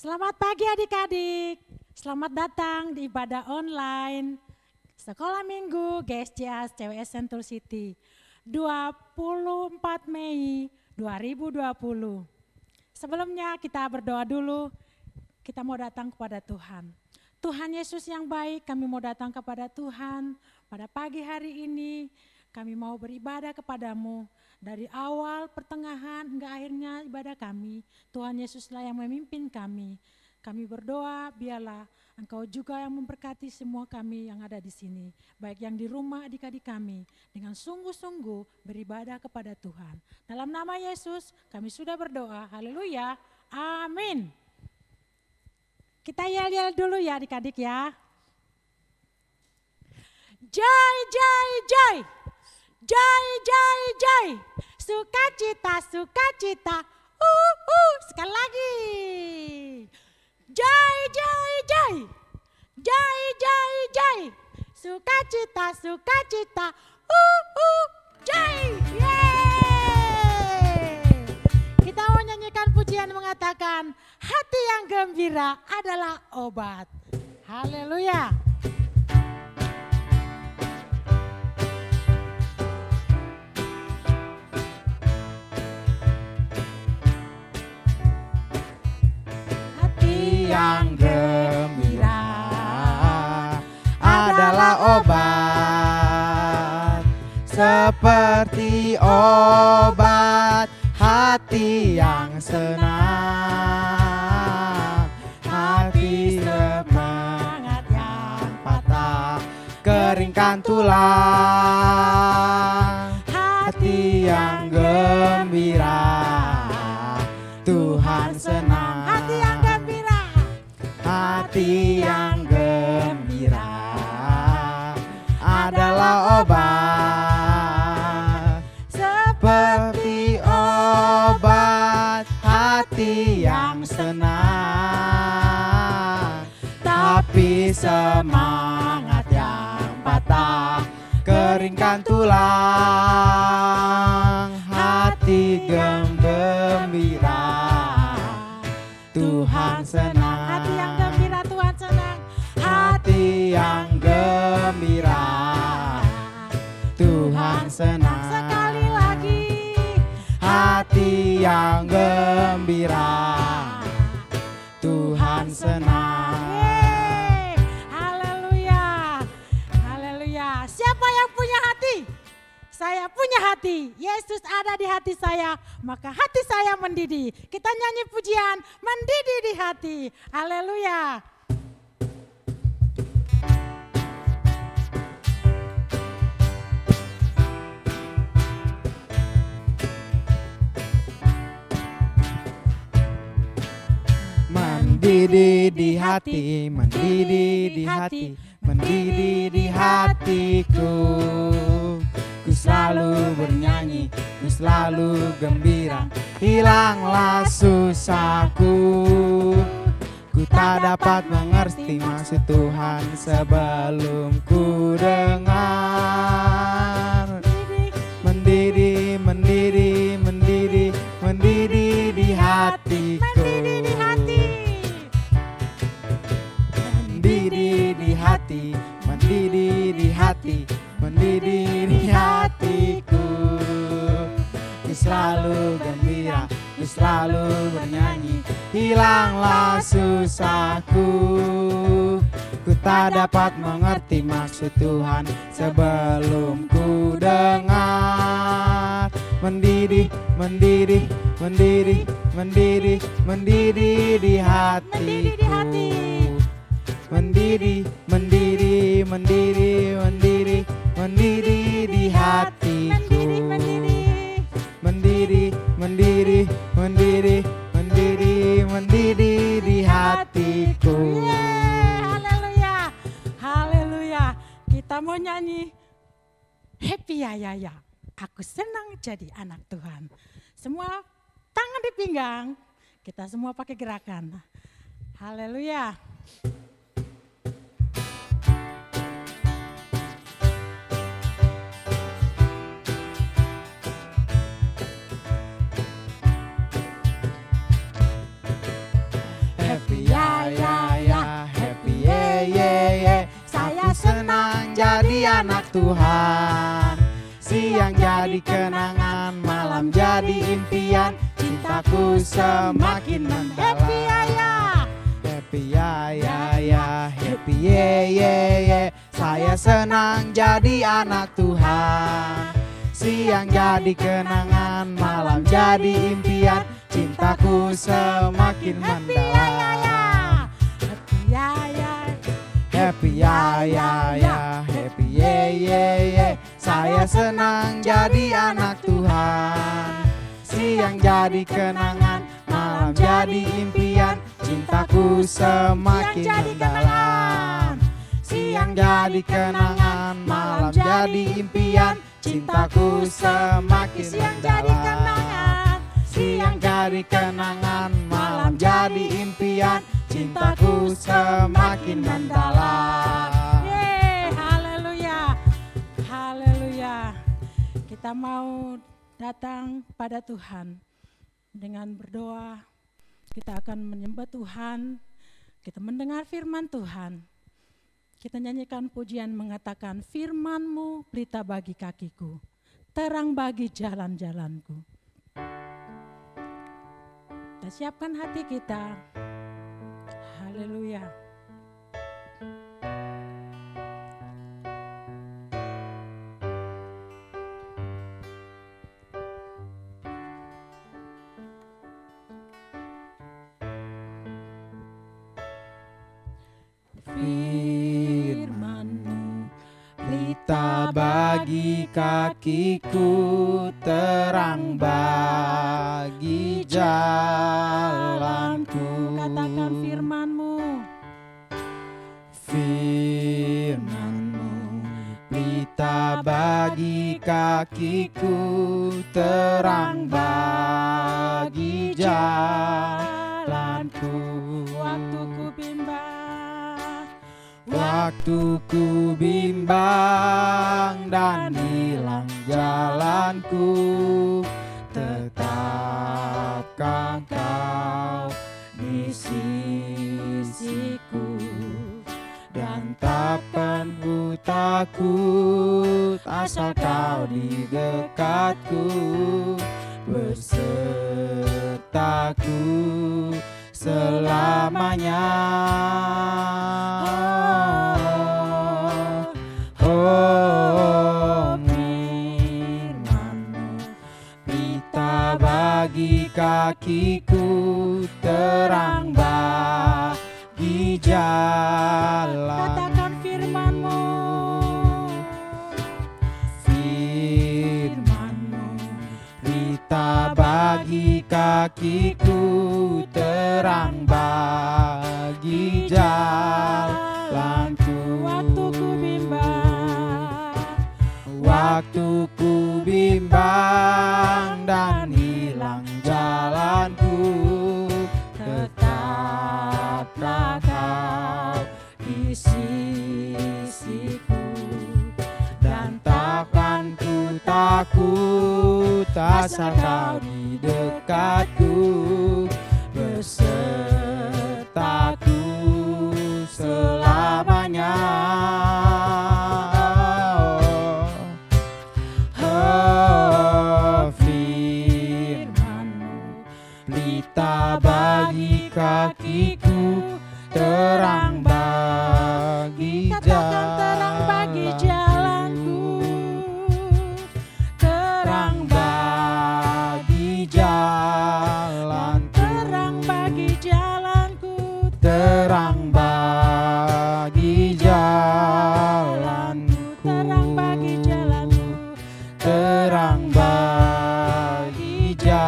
Selamat pagi adik-adik, selamat datang di ibadah online Sekolah Minggu GSCA CWS Sentul City 24 Mei 2020. Sebelumnya kita berdoa dulu, kita mau datang kepada Tuhan. Tuhan Yesus yang baik, kami mau datang kepada Tuhan pada pagi hari ini. Kami mau beribadah kepadamu dari awal, pertengahan, hingga akhirnya ibadah kami. Tuhan Yesuslah yang memimpin kami. Kami berdoa biarlah Engkau juga yang memberkati semua kami yang ada di sini. Baik yang di rumah adik-adik kami. Dengan sungguh-sungguh beribadah kepada Tuhan. Dalam nama Yesus kami sudah berdoa. Haleluya. Amin. Kita yel-yel dulu ya adik-adik ya. Joy, joy, joy. Joy, joy, joy. Sukacita, sukacita. Sekali lagi. Joy, joy, joy. Joy, joy, joy. Sukacita, sukacita. Joy. Yeay. Kita mau nyanyikan pujian mengatakan hati yang gembira adalah obat. Haleluya. Yang gembira adalah obat, seperti obat hati yang senang, hati semangat yang patah, keringkan tulang, hati yang gembira, Tuhan senang. Hati yang gembira adalah obat, seperti obat hati yang senang, tapi semangat yang patah, keringkan tulang, hati gembira, Tuhan senang. Hati yang gembira Tuhan senang. Hati yang gembira Tuhan senang. Sekali lagi. Hati yang gembira Tuhan senang. Yeay. Haleluya. Haleluya. Siapa yang punya hati? Saya punya hati. Yesus ada di hati saya, maka hati saya mendidih. Kita nyanyi pujian mendidih di hati. Haleluya. Mendidih di hati, mendidih di hati, mendidih di hatiku. Ku selalu bernyanyi, ku selalu gembira, hilanglah susahku. Ku tak dapat mengerti maksud Tuhan sebelum ku dengar. Mendidih, mendidih, mendidih, mendidih di hatiku. Mendidih di hati, mendidih di hati, mendidih di hatiku. Ku selalu gembira, ku selalu bernyanyi, hilanglah susahku. Ku tak dapat mengerti maksud Tuhan sebelum ku dengar. Mendidih, mendidih, mendidih, mendidih, mendidih di hatiku. Mendidih, mendidih, mendidih, mendidih, mendidih di hatiku. Mendidih, mendidih, mendidih, mendidih, mendidih di hatiku. Haleluya, haleluya. Kita mau nyanyi happy ya. Aku senang jadi anak Tuhan. Semua tangan di pinggang, kita semua pakai gerakan. Haleluya. Happy jadi anak Tuhan. Siang jadi kenangan, malam jadi impian, cintaku semakin mendalam. Happy ayah. Happy ya ya ya, happy ye ye ye. Saya senang jadi anak Tuhan. Siang jadi kenangan, malam jadi impian, cintaku semakin mendalam. Happy ya ya. Happy ya ya ya, happy ye ye ye. Saya senang jadi anak Tuhan. Siang jadi kenangan, malam jadi impian, cintaku semakin mendalam. Siang jadi kenangan, malam jadi impian, cintaku semakin mendalam. Siang jadi kenangan, malam jadi impian, cintaku semakin mendalam. Yeay, haleluya. Haleluya. Kita mau datang pada Tuhan dengan berdoa. Kita akan menyembah Tuhan. Kita mendengar firman Tuhan. Kita nyanyikan pujian mengatakan, firman-Mu pelita bagi kakiku, terang bagi jalan-jalanku. Kita siapkan hati kita. Haleluya. Firman-Mu pelita bagi kakiku, terang bagi jalanku. Katakan firman-Mu. Firman-Mu pelita bagi kakiku, terang bagi jalanku. Waktu ku bimbang dan hilang jalanku, tetapkan Kau di sisiku, dan takkan ku takut asal Kau di dekatku, bersertaku selamanya. Firman-Mu pelita bagi kakiku, terang bagi jalan. Katakan firman-Mu. Firman-Mu pelita bagi kakiku, terang bagi jalanku. Waktu ku bimbang dan hilang jalanku, tetaplah Kau di sisiku, dan takkan ku takut asal Kau di dekatku, bersertaku selamanya. Pelita bagi kakiku, terang bagi jalanku, terang bagi jalanku, Terang bagi jalanku, terang bagi jalanku, terang bagi jalanku, terang bagi jalanku.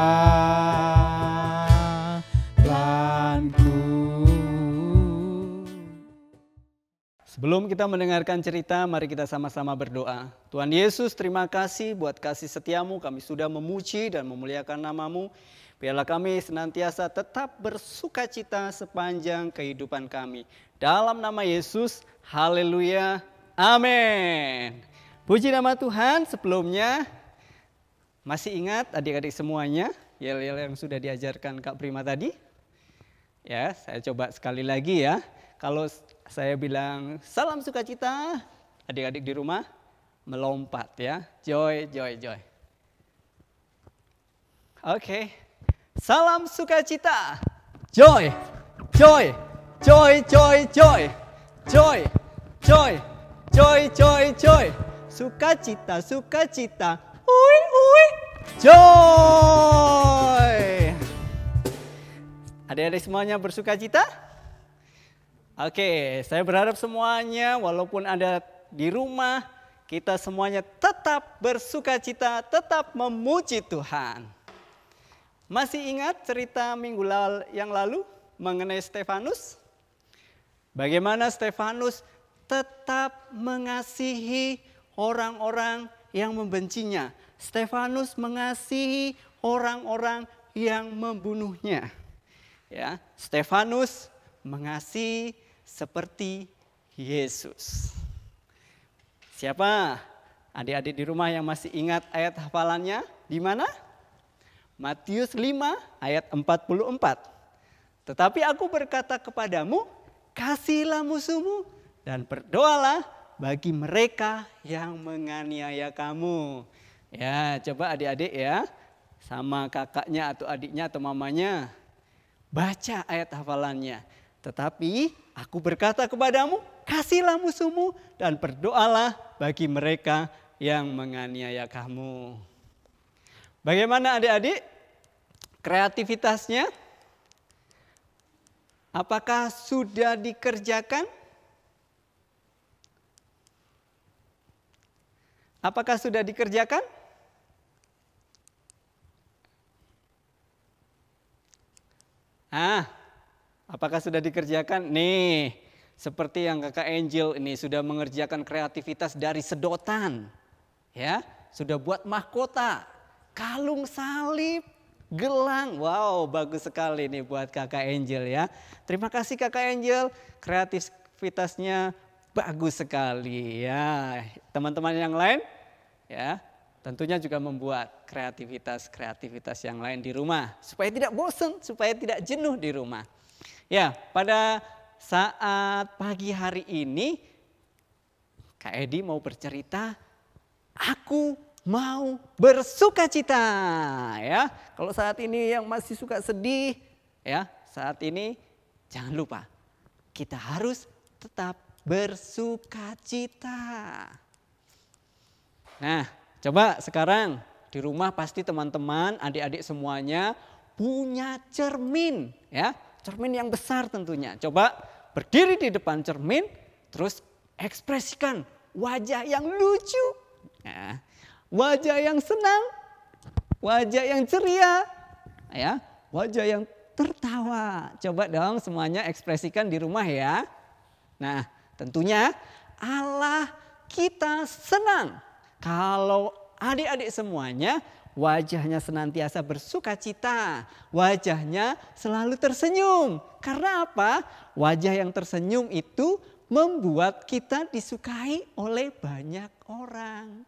Sebelum kita mendengarkan cerita, mari kita sama-sama berdoa. Tuhan Yesus, terima kasih buat kasih setiamu. Kami sudah memuji dan memuliakan nama-Mu. Biarlah kami senantiasa tetap bersukacita sepanjang kehidupan kami. Dalam nama Yesus, haleluya, amin. Puji nama Tuhan. Sebelumnya, masih ingat adik-adik semuanya yel-yel yang sudah diajarkan Kak Prima tadi? Ya, saya coba sekali lagi ya. Kalau saya bilang salam sukacita, adik-adik di rumah melompat ya. Joy, joy, joy. Oke. Salam sukacita. Joy, joy, joy, joy, joy. Joy, joy, joy, joy, joy. Sukacita, sukacita. Ui, ui. Joy. Adik-adik semuanya bersukacita? Oke, saya berharap semuanya walaupun ada di rumah, kita semuanya tetap bersukacita, tetap memuji Tuhan. Masih ingat cerita minggu yang lalu mengenai Stefanus? Bagaimana Stefanus tetap mengasihi orang-orang yang membencinya. Stefanus mengasihi orang-orang yang membunuhnya. Ya, Stefanus mengasihi seperti Yesus. Siapa adik-adik di rumah yang masih ingat ayat hafalannya? Di mana? Matius 5 ayat 44. Tetapi aku berkata kepadamu, kasihilah musuhmu dan berdoalah bagi mereka yang menganiaya kamu. Ya, coba adik-adik ya, sama kakaknya atau adiknya atau mamanya, baca ayat hafalannya. Tetapi aku berkata kepadamu, kasihilah musuhmu dan berdoalah bagi mereka yang menganiaya kamu. Bagaimana adik-adik? Kreativitasnya? Apakah sudah dikerjakan? Apakah sudah dikerjakan? Apakah sudah dikerjakan? Nih, seperti yang Kakak Angel ini sudah mengerjakan kreativitas dari sedotan. Ya, sudah buat mahkota, kalung salib, gelang. Wow, bagus sekali nih buat Kakak Angel ya. Terima kasih Kakak Angel, kreativitasnya bagus sekali ya. Teman-teman yang lain ya, tentunya juga membuat kreativitas yang lain di rumah. Supaya tidak bosan, supaya tidak jenuh di rumah. Ya, pada saat pagi hari ini Kak Edi mau bercerita, aku mau bersukacita ya. Kalau saat ini yang masih suka sedih ya, saat ini jangan lupa kita harus tetap bersukacita. Nah, coba sekarang di rumah pasti teman-teman, adik-adik semuanya punya cermin ya. Cermin yang besar tentunya. Coba berdiri di depan cermin, terus ekspresikan wajah yang lucu, ya. Wajah yang senang, wajah yang ceria, ya, wajah yang tertawa. Coba dong semuanya ekspresikan di rumah ya. Nah, tentunya Allah kita senang kalau adik-adik semuanya wajahnya senantiasa bersukacita, wajahnya selalu tersenyum. Karena apa? Wajah yang tersenyum itu membuat kita disukai oleh banyak orang.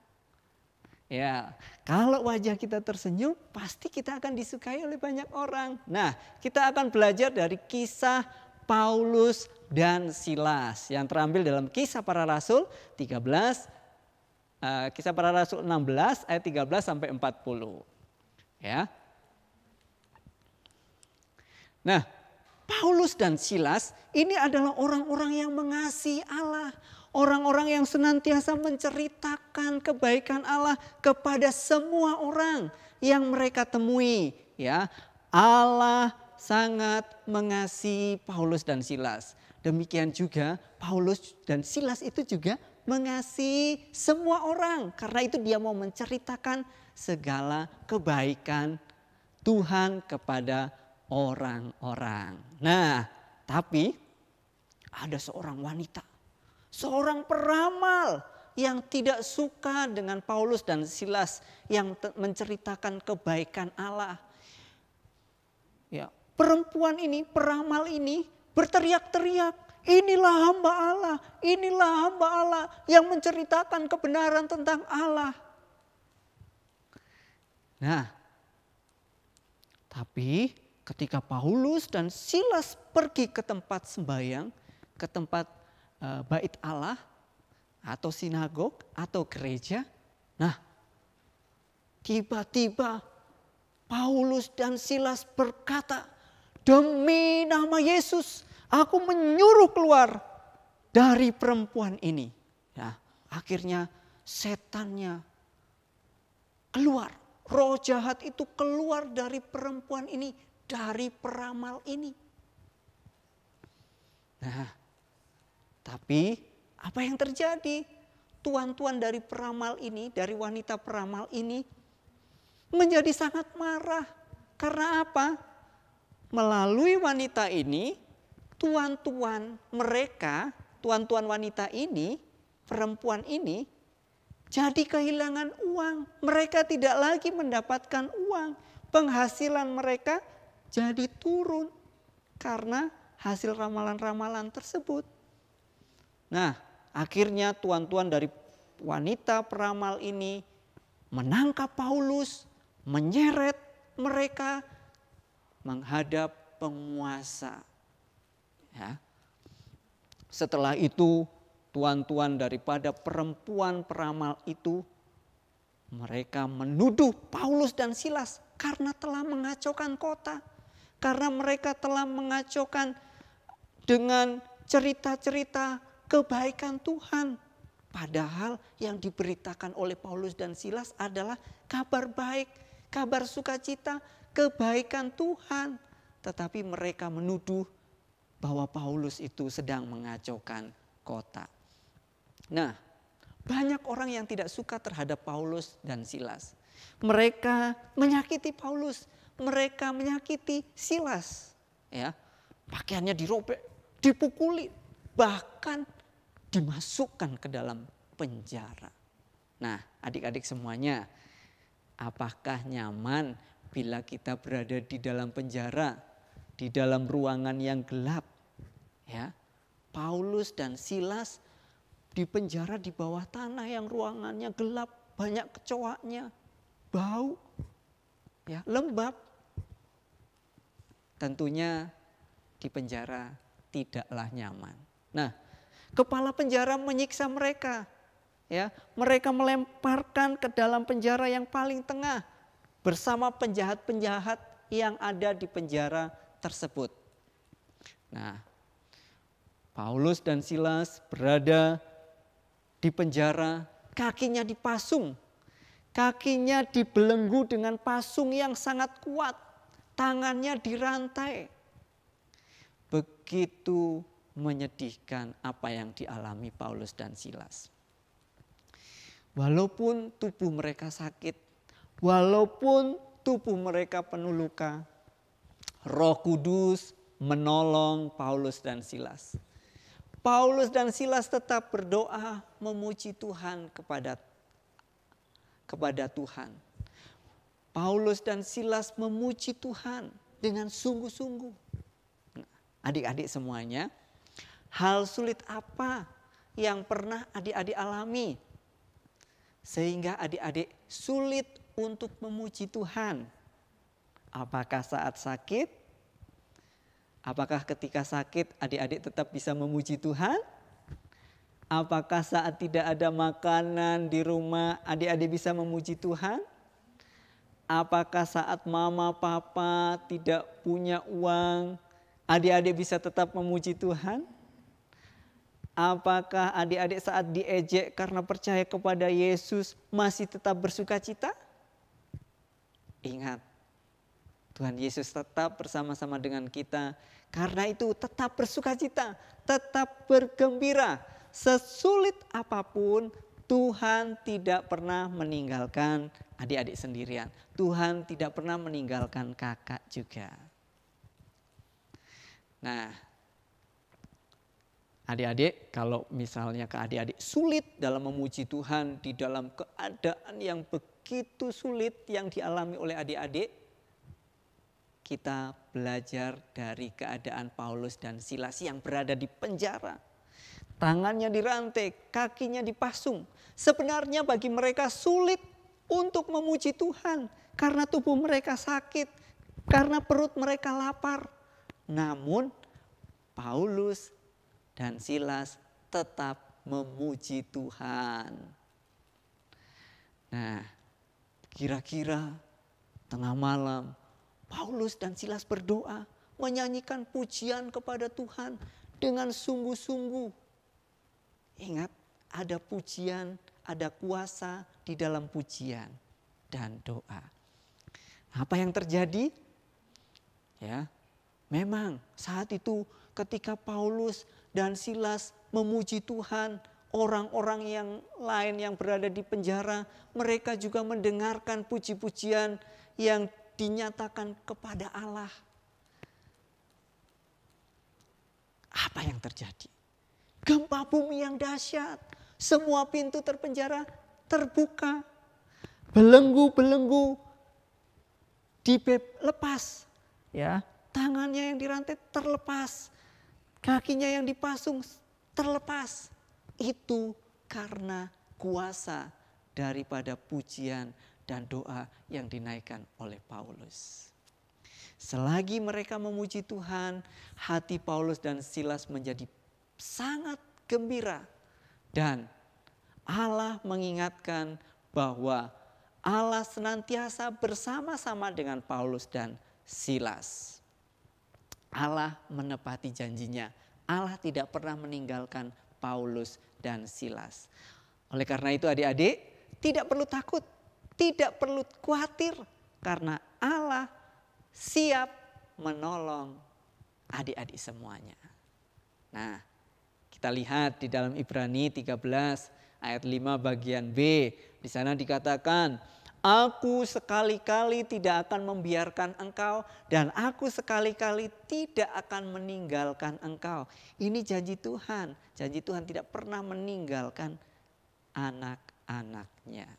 Ya, kalau wajah kita tersenyum, pasti kita akan disukai oleh banyak orang. Nah, kita akan belajar dari kisah Paulus dan Silas yang terambil dalam Kisah Para Rasul 13. Kisah Para Rasul 16 ayat 13 sampai 40. Ya. Nah, Paulus dan Silas ini adalah orang-orang yang mengasihi Allah, orang-orang yang senantiasa menceritakan kebaikan Allah kepada semua orang yang mereka temui, ya. Allah sangat mengasihi Paulus dan Silas. Demikian juga Paulus dan Silas itu juga mengasihi semua orang. Karena itu dia mau menceritakan segala kebaikan Tuhan kepada orang-orang. Nah, tapi ada seorang wanita, seorang peramal yang tidak suka dengan Paulus dan Silas yang menceritakan kebaikan Allah. Ya, perempuan ini, peramal ini berteriak-teriak. Inilah hamba Allah, inilah hamba Allah yang menceritakan kebenaran tentang Allah. Nah, tapi ketika Paulus dan Silas pergi ke tempat sembahyang, ke tempat bait Allah, atau sinagog atau gereja. Nah, tiba-tiba Paulus dan Silas berkata, demi nama Yesus aku menyuruh keluar dari perempuan ini. Ya, akhirnya setannya keluar. Roh jahat itu keluar dari perempuan ini, dari peramal ini. Nah, tapi apa yang terjadi? Tuan-tuan dari peramal ini, dari wanita peramal ini menjadi sangat marah. Karena apa? Melalui wanita ini, tuan-tuan mereka, tuan-tuan wanita ini, perempuan ini, jadi kehilangan uang. Mereka tidak lagi mendapatkan uang. Penghasilan mereka jadi turun karena hasil ramalan-ramalan tersebut. Nah, akhirnya tuan-tuan dari wanita peramal ini menangkap Paulus, menyeret mereka menghadap penguasa. Ya. Setelah itu tuan-tuan daripada perempuan peramal itu, mereka menuduh Paulus dan Silas karena telah mengacaukan kota. Karena mereka telah mengacaukan dengan cerita-cerita kebaikan Tuhan. Padahal yang diberitakan oleh Paulus dan Silas adalah kabar baik, kabar sukacita, kebaikan Tuhan. Tetapi mereka menuduh bahwa Paulus itu sedang mengacaukan kota. Nah, banyak orang yang tidak suka terhadap Paulus dan Silas. Mereka menyakiti Paulus, mereka menyakiti Silas. Ya, pakaiannya dirobek, dipukuli, bahkan dimasukkan ke dalam penjara. Nah, adik-adik semuanya, apakah nyaman bila kita berada di dalam penjara, di dalam ruangan yang gelap? Ya, Paulus dan Silas di penjara di bawah tanah yang ruangannya gelap, banyak kecoaknya, bau, ya, lembab. Tentunya di penjara tidaklah nyaman. Nah, kepala penjara menyiksa mereka. Ya, mereka melemparkan ke dalam penjara yang paling tengah bersama penjahat-penjahat yang ada di penjara tersebut. Nah, Paulus dan Silas berada di penjara, kakinya dipasung. Kakinya dibelenggu dengan pasung yang sangat kuat. Tangannya dirantai. Begitu menyedihkan apa yang dialami Paulus dan Silas. Walaupun tubuh mereka sakit, walaupun tubuh mereka penuh luka, Roh Kudus menolong Paulus dan Silas. Paulus dan Silas tetap berdoa memuji Tuhan kepada Tuhan. Paulus dan Silas memuji Tuhan dengan sungguh-sungguh. Adik-adik semuanya, hal sulit apa yang pernah adik-adik alami sehingga adik-adik sulit untuk memuji Tuhan? Apakah saat sakit? Apakah ketika sakit adik-adik tetap bisa memuji Tuhan? Apakah saat tidak ada makanan di rumah adik-adik bisa memuji Tuhan? Apakah saat mama papa tidak punya uang adik-adik bisa tetap memuji Tuhan? Apakah adik-adik saat diejek karena percaya kepada Yesus masih tetap bersuka cita? Ingat, Tuhan Yesus tetap bersama-sama dengan kita. Karena itu tetap bersuka cita, tetap bergembira. Sesulit apapun, Tuhan tidak pernah meninggalkan adik-adik sendirian. Tuhan tidak pernah meninggalkan kakak juga. Nah, adik-adik, kalau misalnya ke adik-adik sulit dalam memuji Tuhan di dalam keadaan yang begitu sulit yang dialami oleh adik-adik, kita belajar dari keadaan Paulus dan Silas yang berada di penjara. Tangannya dirantai, kakinya dipasung. Sebenarnya bagi mereka sulit untuk memuji Tuhan karena tubuh mereka sakit, karena perut mereka lapar. Namun Paulus dan Silas tetap memuji Tuhan. Nah, kira-kira tengah malam Paulus dan Silas berdoa, menyanyikan pujian kepada Tuhan dengan sungguh-sungguh. Ingat, ada pujian, ada kuasa di dalam pujian dan doa. Apa yang terjadi? Ya, memang saat itu ketika Paulus dan Silas memuji Tuhan, orang-orang yang lain yang berada di penjara, mereka juga mendengarkan puji-pujian yang dinyatakan kepada Allah. Apa yang terjadi? Gempa bumi yang dahsyat, semua pintu terpenjara terbuka, belenggu-belenggu dilepas, ya, tangannya yang dirantai terlepas, kakinya yang dipasung terlepas. Itu karena kuasa daripada pujian dan doa yang dinaikkan oleh Paulus. Selagi mereka memuji Tuhan, hati Paulus dan Silas menjadi sangat gembira. Dan Allah mengingatkan bahwa Allah senantiasa bersama-sama dengan Paulus dan Silas. Allah menepati janjinya. Allah tidak pernah meninggalkan Paulus dan Silas. Oleh karena itu adik-adik, tidak perlu takut, tidak perlu khawatir, karena Allah siap menolong adik-adik semuanya. Nah, kita lihat di dalam Ibrani 13 ayat 5 bagian B. Di sana dikatakan, aku sekali-kali tidak akan membiarkan engkau dan aku sekali-kali tidak akan meninggalkan engkau. Ini janji Tuhan. Janji Tuhan tidak pernah meninggalkan anak-anaknya.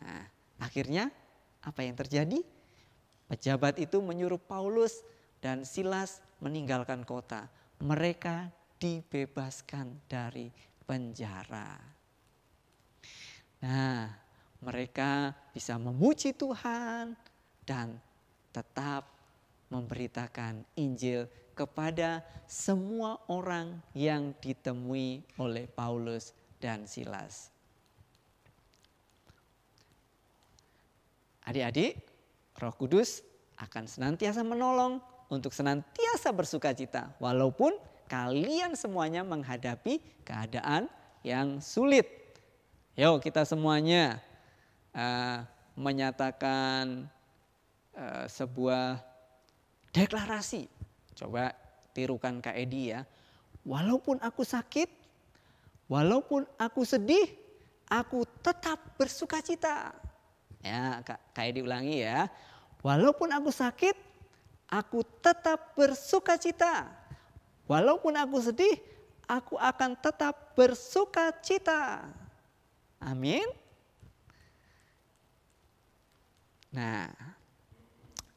Nah, akhirnya apa yang terjadi? Pejabat itu menyuruh Paulus dan Silas meninggalkan kota. Mereka dibebaskan dari penjara. Nah, mereka bisa memuji Tuhan dan tetap memberitakan Injil kepada semua orang yang ditemui oleh Paulus dan Silas. Adik-adik, Roh Kudus akan senantiasa menolong untuk senantiasa bersukacita walaupun kalian semuanya menghadapi keadaan yang sulit. Yuk kita semuanya menyatakan sebuah deklarasi. Coba tirukan Kak Edi ya. Walaupun aku sakit, walaupun aku sedih, aku tetap bersukacita. Ya, Kak Edi ulangi ya. Walaupun aku sakit, aku tetap bersukacita. Walaupun aku sedih, aku akan tetap bersukacita. Amin. Nah,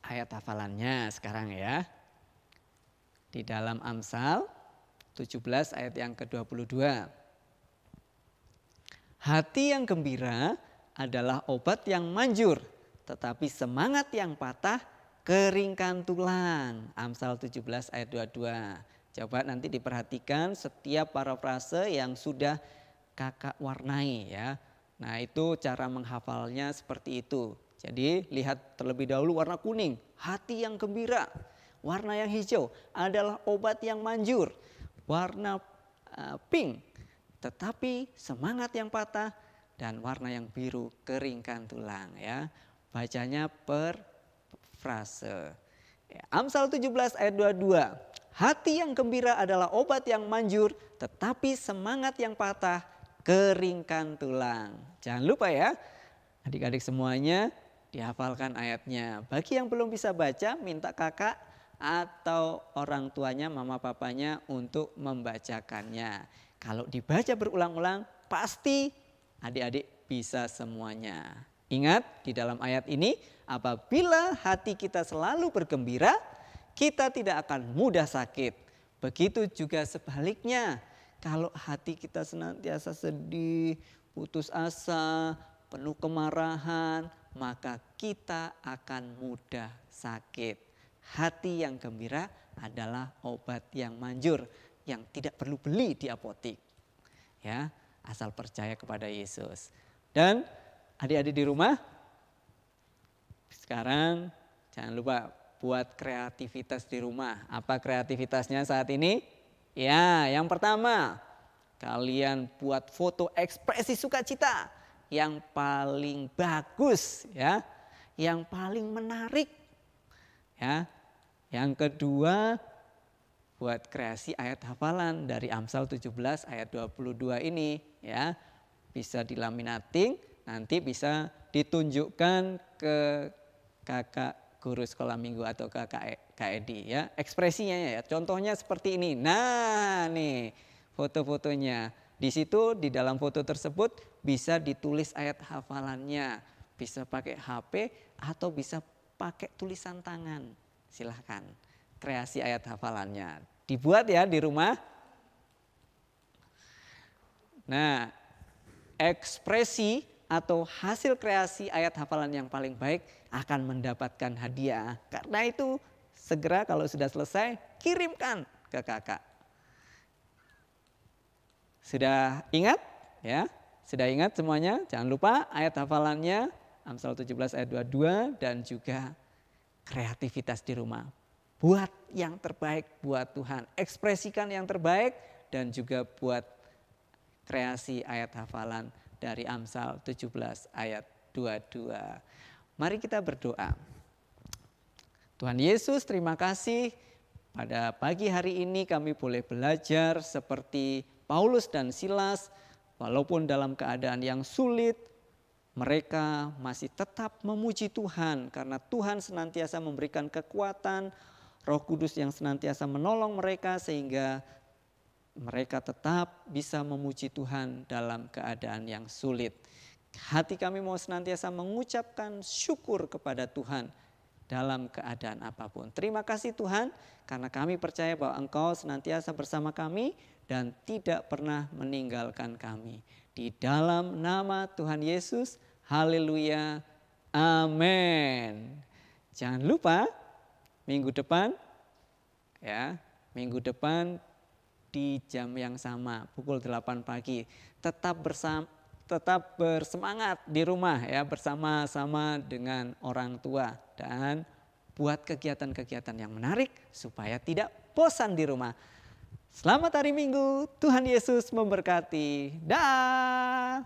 ayat hafalannya sekarang ya. Di dalam Amsal 17 ayat yang ke-22. Hati yang gembira adalah obat yang manjur, tetapi semangat yang patah keringkan tulang. Amsal 17 ayat 22. Coba nanti diperhatikan setiap parafrase yang sudah kakak warnai ya. Nah itu cara menghafalnya seperti itu. Jadi lihat terlebih dahulu warna kuning, hati yang gembira. Warna yang hijau adalah obat yang manjur. Warna pink, tetapi semangat yang patah. Dan warna yang biru keringkan tulang ya. Bacanya per frase. Ya, Amsal 17 ayat 22. Hati yang gembira adalah obat yang manjur, tetapi semangat yang patah keringkan tulang. Jangan lupa ya, adik-adik semuanya dihafalkan ayatnya. Bagi yang belum bisa baca, minta kakak atau orang tuanya, mama papanya untuk membacakannya. Kalau dibaca berulang-ulang, pasti adik-adik bisa semuanya. Ingat di dalam ayat ini, apabila hati kita selalu bergembira, kita tidak akan mudah sakit. Begitu juga sebaliknya, kalau hati kita senantiasa sedih, putus asa, penuh kemarahan, maka kita akan mudah sakit. Hati yang gembira adalah obat yang manjur, yang tidak perlu beli di apotik. ya, asal percaya kepada Yesus. Dan adik-adik di rumah, sekarang jangan lupa buat kreativitas di rumah. Apa kreativitasnya saat ini? Ya, yang pertama, kalian buat foto ekspresi sukacita yang paling bagus, ya, yang paling menarik, ya. Yang kedua, buat kreasi ayat hafalan dari Amsal 17 ayat 22 ini, ya. Bisa dilaminating, nanti bisa ditunjukkan ke kakak guru sekolah minggu atau ke KED, ya. Ekspresinya ya, contohnya seperti ini. Nah, nih foto-fotonya. Di situ di dalam foto tersebut bisa ditulis ayat hafalannya. Bisa pakai HP atau bisa pakai tulisan tangan. Silahkan kreasi ayat hafalannya. Dibuat ya di rumah. Nah, ekspresi atau hasil kreasi ayat hafalan yang paling baik akan mendapatkan hadiah. Karena itu segera kalau sudah selesai kirimkan ke kakak. Sudah ingat? Ya, sudah ingat semuanya? Jangan lupa ayat hafalannya Amsal 17 ayat 22 dan juga kreativitas di rumah. Buat yang terbaik buat Tuhan. Ekspresikan yang terbaik dan juga buat kreasi ayat hafalan dari Amsal 17 ayat 22. Mari kita berdoa. Tuhan Yesus, terima kasih pada pagi hari ini kami boleh belajar seperti Paulus dan Silas. Walaupun dalam keadaan yang sulit, mereka masih tetap memuji Tuhan karena Tuhan senantiasa memberikan kekuatan, Roh Kudus yang senantiasa menolong mereka sehingga mereka tetap bisa memuji Tuhan dalam keadaan yang sulit. Hati kami mau senantiasa mengucapkan syukur kepada Tuhan dalam keadaan apapun. Terima kasih Tuhan karena kami percaya bahwa Engkau senantiasa bersama kami dan tidak pernah meninggalkan kami. Di dalam nama Tuhan Yesus, haleluya, amin. Jangan lupa minggu depan, ya, minggu depan di jam yang sama, pukul 8 pagi. Tetap bersemangat di rumah ya, bersama-sama dengan orang tua. Dan buat kegiatan-kegiatan yang menarik supaya tidak bosan di rumah. Selamat hari Minggu, Tuhan Yesus memberkati. Dah.